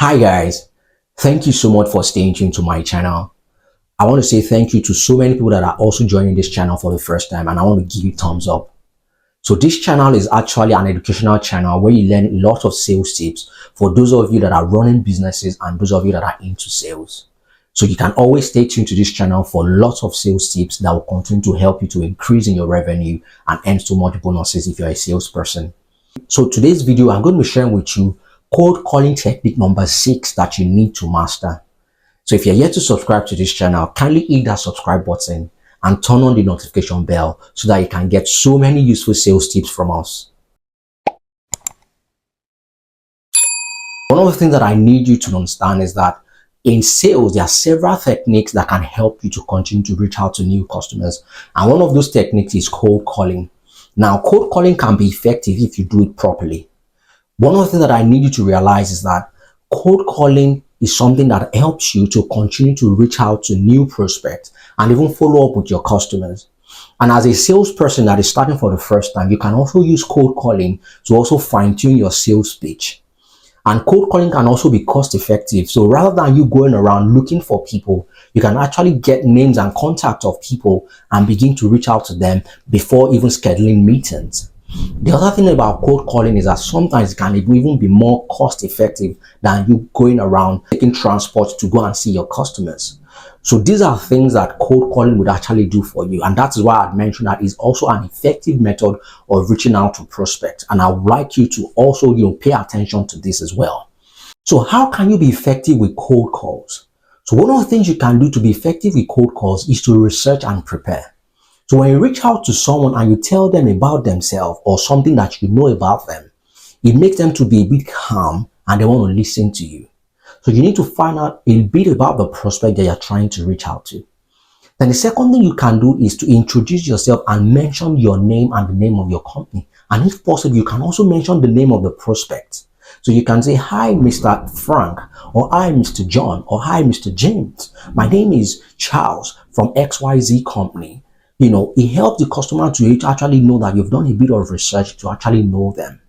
Hi guys, thank you so much for staying tuned to my channel. I want to say thank you to so many people that are also joining this channel for the first time, and I want to give you thumbs up. So this channel is actually an educational channel where you learn lots of sales tips for those of you that are running businesses and those of you that are into sales. So you can always stay tuned to this channel for lots of sales tips that will continue to help you to increase in your revenue and earn so much bonuses if you're a salesperson. So today's video, I'm going to be sharing with you cold calling technique number 6 that you need to master. So if you're yet to subscribe to this channel, kindly hit that subscribe button and turn on the notification bell so that you can get so many useful sales tips from us. One of the things that I need you to understand is that in sales, there are several techniques that can help you to continue to reach out to new customers. And one of those techniques is cold calling. Now, cold calling can be effective if you do it properly. One of the things that I need you to realize is that cold calling is something that helps you to continue to reach out to new prospects and even follow up with your customers. And as a salesperson that is starting for the first time, you can also use cold calling to also fine-tune your sales pitch. And cold calling can also be cost effective. So rather than you going around looking for people, you can actually get names and contact of people and begin to reach out to them before even scheduling meetings. The other thing about cold calling is that sometimes it can even be more cost effective than you going around taking transport to go and see your customers. So these are things that cold calling would actually do for you. And that is why I mentioned that is also an effective method of reaching out to prospects. And I would like you to also, pay attention to this as well. So how can you be effective with cold calls? So one of the things you can do to be effective with cold calls is to research and prepare. So when you reach out to someone and you tell them about themselves or something that you know about them, it makes them to be a bit calm and they want to listen to you. So you need to find out a bit about the prospect that you're trying to reach out to. Then the second thing you can do is to introduce yourself and mention your name and the name of your company. And if possible, you can also mention the name of the prospect. So you can say, "Hi, Mr. Frank," or "Hi, Mr. John," or "Hi, Mr. James. My name is Charles from XYZ company." It helps the customer to actually know that you've done a bit of research to actually know them.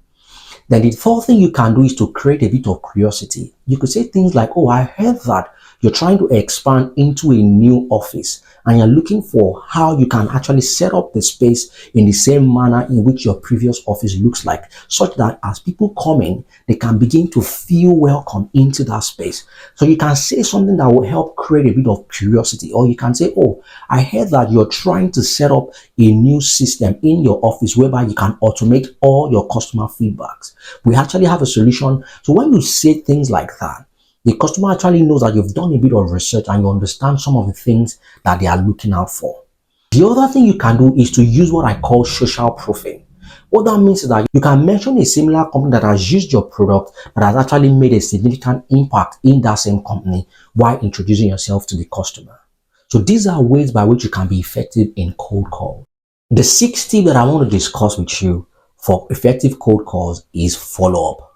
Then the fourth thing you can do is to create a bit of curiosity. You could say things like, "Oh, I heard that you're trying to expand into a new office and you're looking for how you can actually set up the space in the same manner in which your previous office looks like, such that as people come in, they can begin to feel welcome into that space." So you can say something that will help create a bit of curiosity. Or you can say, "Oh, I heard that you're trying to set up a new system in your office whereby you can automate all your customer feedbacks. We actually have a solution." So when you say things like that, the customer actually knows that you've done a bit of research and you understand some of the things that they are looking out for. The other thing you can do is to use what I call social proofing. What that means is that you can mention a similar company that has used your product that has actually made a significant impact in that same company while introducing yourself to the customer. So these are ways by which you can be effective in cold call. The sixth tip that I want to discuss with you for effective cold calls is follow-up.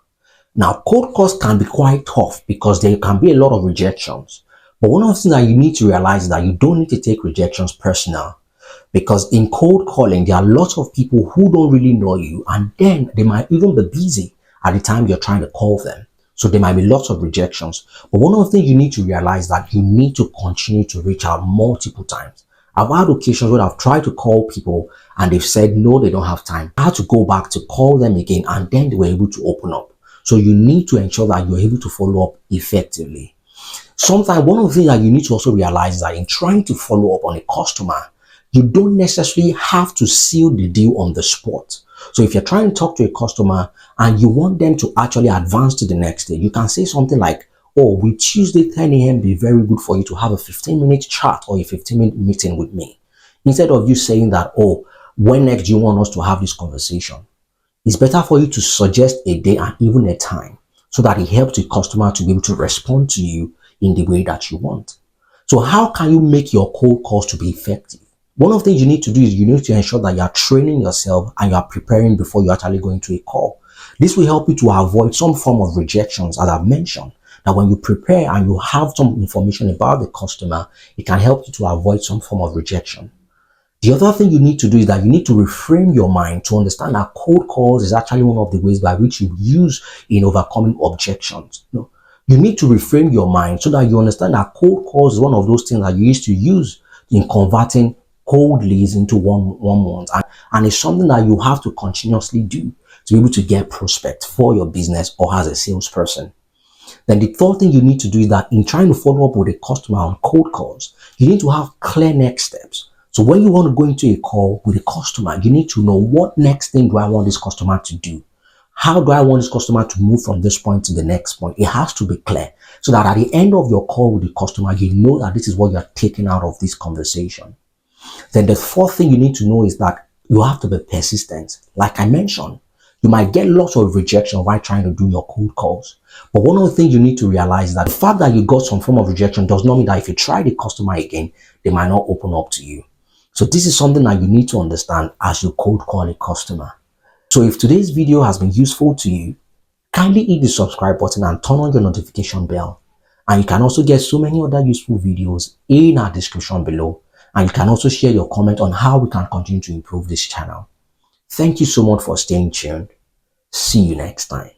Now, cold calls can be quite tough because there can be a lot of rejections. But one of the things that you need to realize is that you don't need to take rejections personal. Because in cold calling, there are lots of people who don't really know you, and then they might even be busy at the time you're trying to call them. So there might be lots of rejections. But one of the things you need to realize is that you need to continue to reach out multiple times. I've had occasions where I've tried to call people and they've said no, they don't have time. I had to go back to call them again, and then they were able to open up. So you need to ensure that you're able to follow up effectively. Sometimes one of the things that you need to also realize is that in trying to follow up on a customer, you don't necessarily have to seal the deal on the spot. So if you're trying to talk to a customer and you want them to actually advance to the next day, you can say something like, "Oh, will Tuesday 10 a.m. be very good for you to have a 15-minute chat or a 15-minute meeting with me?" Instead of you saying that, "Oh, when next do you want us to have this conversation?" It's better for you to suggest a day and even a time so that it helps the customer to be able to respond to you in the way that you want. So how can you make your cold calls to be effective? One of the things you need to do is you need to ensure that you are training yourself and you are preparing before you actually go into a call. This will help you to avoid some form of rejections, as I've mentioned. That when you prepare and you have some information about the customer, it can help you to avoid some form of rejection. The other thing you need to do is that you need to reframe your mind to understand that cold calls is actually one of the ways by which you use in overcoming objections. You need to reframe your mind so that you understand that cold calls is one of those things that you used to use in converting cold leads into warm ones. And it's something that you have to continuously do to be able to get prospects for your business or as a salesperson. Then the third thing you need to do is that in trying to follow up with a customer on cold calls, you need to have clear next steps. So when you want to go into a call with a customer, you need to know what next thing do I want this customer to do? How do I want this customer to move from this point to the next point? It has to be clear so that at the end of your call with the customer, you know that this is what you're taking out of this conversation. Then the fourth thing you need to know is that you have to be persistent. Like I mentioned, you might get lots of rejection while trying to do your cold calls. But one of the things you need to realize is that the fact that you got some form of rejection does not mean that if you try the customer again, they might not open up to you. So this is something that you need to understand as you cold call a customer. So if today's video has been useful to you, kindly hit the subscribe button and turn on your notification bell. And you can also get so many other useful videos in our description below. And you can also share your comment on how we can continue to improve this channel. Thank you so much for staying tuned. See you next time.